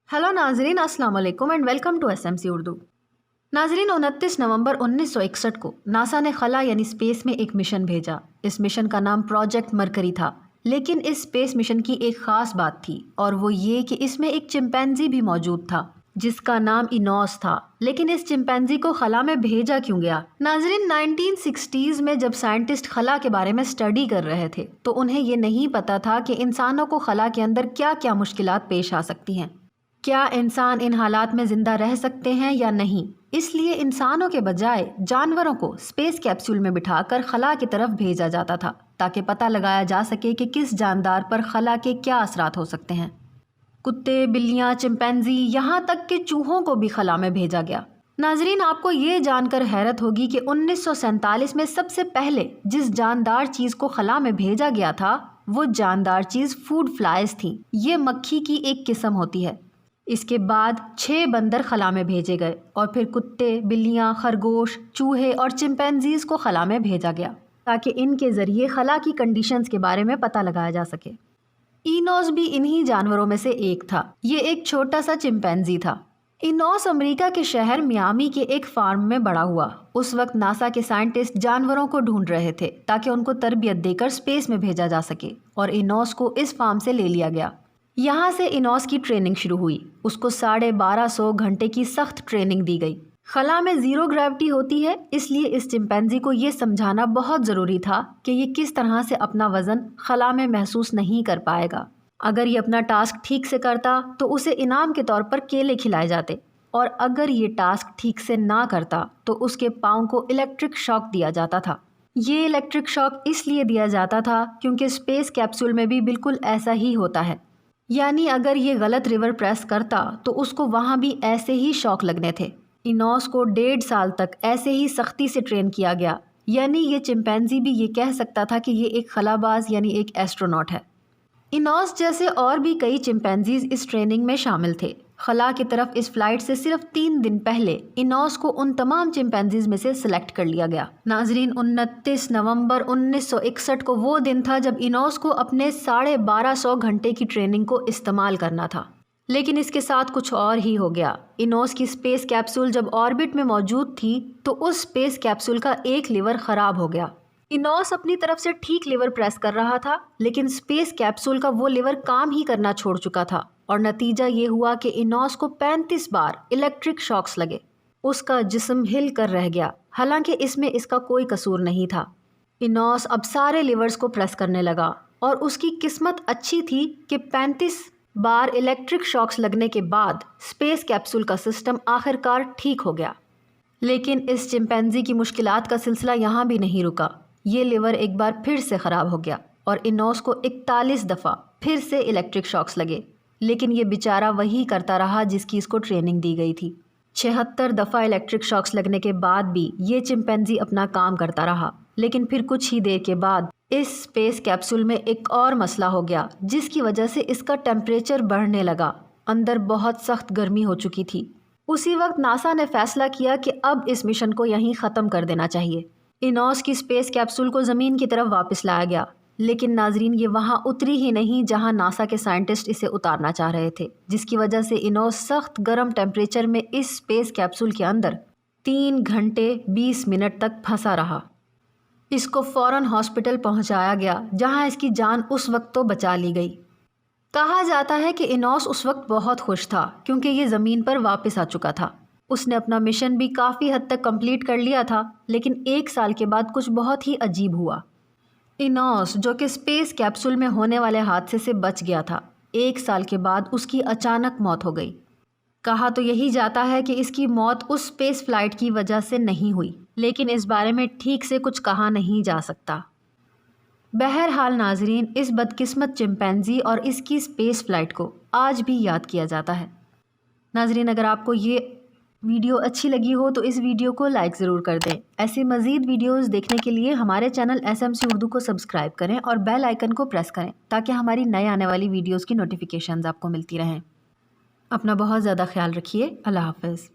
Hello नाजरीन, अस्सलाम वालेकुम and welcome to SMC Urdu. नाजरीन, 29 नवंबर 1961 को नासा ने खला यानी स्पेस में एक मिशन भेजा। इस मिशन का नाम प्रोजेक्ट मरकरी था। लेकिन इस स्पेस मिशन की एक ख़ास बात थी और वो ये कि इसमें एक चिंपैंजी भी मौजूद था जिसका नाम इनोस था। लेकिन इस चिंपैंजी को खला में भेजा क्यों गया? नाजरीन, 1960s में जब साइंटिस्ट खला के बारे में स्टडी कर रहे थे तो उन्हें ये नहीं पता था कि इंसानों को खला के अंदर क्या क्या मुश्किलात पेश आ सकती हैं। क्या इंसान इन हालात में ज़िंदा रह सकते हैं या नहीं? इसलिए इंसानों के बजाय जानवरों को स्पेस कैप्सूल में बिठाकर खला की तरफ भेजा जाता था ताकि पता लगाया जा सके कि किस जानदार पर खला के क्या असरात हो सकते हैं। कुत्ते, बिल्लियाँ, चिंपैंजी, यहाँ तक कि चूहों को भी खला में भेजा गया। नाजरीन, आपको ये जानकर हैरत होगी कि 1947 में सबसे पहले जिस जानदार चीज़ को खला में भेजा गया था वो जानदार चीज़ फूड फ्लाइज थी। ये मक्खी की एक किस्म होती है। इसके बाद 6 बंदर खला में भेजे गए और फिर कुत्ते, बिल्लियाँ, खरगोश, चूहे और चिंपैंजीज़ को खला में भेजा गया ताकि इनके ज़रिए खला की कंडीशंस के बारे में पता लगाया जा सके। इनोस भी इन्हीं जानवरों में से एक था। ये एक छोटा सा चिंपैंजी था। इनोस अमेरिका के शहर मियामी के एक फार्म में बड़ा हुआ। उस वक्त नासा के साइंटिस्ट जानवरों को ढूंढ रहे थे ताकि उनको तरबियत देकर स्पेस में भेजा जा सके और इनोस को इस फार्म से ले लिया गया। यहाँ से इनोस की ट्रेनिंग शुरू हुई। उसको 1250 घंटे की सख्त ट्रेनिंग दी गई। खला में ज़ीरो ग्रेविटी होती है, इसलिए इस चिंपैंजी को ये समझाना बहुत ज़रूरी था कि ये किस तरह से अपना वज़न खला में महसूस नहीं कर पाएगा। अगर ये अपना टास्क ठीक से करता तो उसे इनाम के तौर पर केले खिलाए जाते, और अगर ये टास्क ठीक से ना करता तो उसके पाँव को इलेक्ट्रिक शॉक दिया जाता था। ये इलेक्ट्रिक शॉक इसलिए दिया जाता था क्योंकि स्पेस कैप्सूल में भी बिल्कुल ऐसा ही होता है। यानी अगर ये गलत रिवर प्रेस करता तो उसको वहाँ भी ऐसे ही शॉक लगने थे। इनोस को 1.5 साल तक ऐसे ही सख्ती से ट्रेन किया गया। यानी ये चिंपैंजी भी ये कह सकता था कि ये एक खलाबाज यानी एक एस्ट्रोनॉट है। इनोस जैसे और भी कई चिंपैंजीज इस ट्रेनिंग में शामिल थे। खला की तरफ इस फ्लाइट से सिर्फ 3 दिन पहले इनोस को उन तमाम चिंपैंजीज में से सिलेक्ट कर लिया गया। नाजरीन, 29 नवंबर 1961 को वो दिन था जब इनोस को अपने 1250 घंटे की ट्रेनिंग को इस्तेमाल करना था। लेकिन इसके साथ कुछ और ही हो गया। इनोस की स्पेस कैप्सूल जब ऑर्बिट में मौजूद थी तो उस स्पेस कैप्सूल का एक लीवर ख़राब हो गया। इनोस अपनी तरफ से ठीक लीवर प्रेस कर रहा था, लेकिन स्पेस कैप्सूल का वो लीवर काम ही करना छोड़ चुका था और नतीजा ये हुआ कि इनोस को 35 बार इलेक्ट्रिक शॉक्स लगे। उसका जिस्म हिल कर रह गया, हालांकि इसमें इसका कोई कसूर नहीं था। इनोस अब सारे लीवर्स को प्रेस करने लगा और उसकी किस्मत अच्छी थी कि 35 बार इलेक्ट्रिक शॉक्स लगने के बाद स्पेस कैप्सूल का सिस्टम आखिरकार ठीक हो गया। लेकिन इस चिंपैंजी की मुश्किलात का सिलसिला यहाँ भी नहीं रुका। ये लीवर एक बार फिर से ख़राब हो गया और इनोस को 41 दफ़ा फिर से इलेक्ट्रिक शॉक्स लगे। लेकिन ये बेचारा वही करता रहा जिसकी इसको ट्रेनिंग दी गई थी। 76 दफ़ा इलेक्ट्रिक शॉक्स लगने के बाद भी ये चिंपैंजी अपना काम करता रहा। लेकिन फिर कुछ ही देर के बाद इस स्पेस कैप्सूल में एक और मसला हो गया जिसकी वजह से इसका टेम्परेचर बढ़ने लगा। अंदर बहुत सख्त गर्मी हो चुकी थी। उसी वक्त नासा ने फैसला किया कि अब इस मिशन को यहीं ख़त्म कर देना चाहिए। इनोस की स्पेस कैप्सूल को ज़मीन की तरफ वापस लाया गया। लेकिन नाजरीन, ये वहाँ उतरी ही नहीं जहाँ नासा के साइंटिस्ट इसे उतारना चाह रहे थे, जिसकी वजह से इनोस सख्त गर्म टेम्परेचर में इस स्पेस कैप्सूल के अंदर 3 घंटे 20 मिनट तक फंसा रहा। इसको फ़ौरन हॉस्पिटल पहुँचाया गया जहाँ इसकी जान उस वक्त तो बचा ली गई। कहा जाता है कि इनोस उस वक्त बहुत खुश था क्योंकि ये ज़मीन पर वापस आ चुका था। उसने अपना मिशन भी काफ़ी हद तक कंप्लीट कर लिया था। लेकिन 1 साल के बाद कुछ बहुत ही अजीब हुआ। इनोस, जो कि स्पेस कैप्सूल में होने वाले हादसे से बच गया था, 1 साल के बाद उसकी अचानक मौत हो गई। कहा तो यही जाता है कि इसकी मौत उस स्पेस फ्लाइट की वजह से नहीं हुई, लेकिन इस बारे में ठीक से कुछ कहा नहीं जा सकता। बहरहाल नाजरीन, इस बदकिस्मत चिंपैंजी और इसकी स्पेस फ़्लाइट को आज भी याद किया जाता है। नाजरीन, अगर आपको ये वीडियो अच्छी लगी हो तो इस वीडियो को लाइक ज़रूर कर दें। ऐसी मज़ीद वीडियोस देखने के लिए हमारे चैनल एसएमसी उर्दू को सब्सक्राइब करें और बेल आइकन को प्रेस करें ताकि हमारी नए आने वाली वीडियोस की नोटिफिकेशंस आपको मिलती रहें। अपना बहुत ज़्यादा ख्याल रखिए। अल्लाह हाफ़िज़।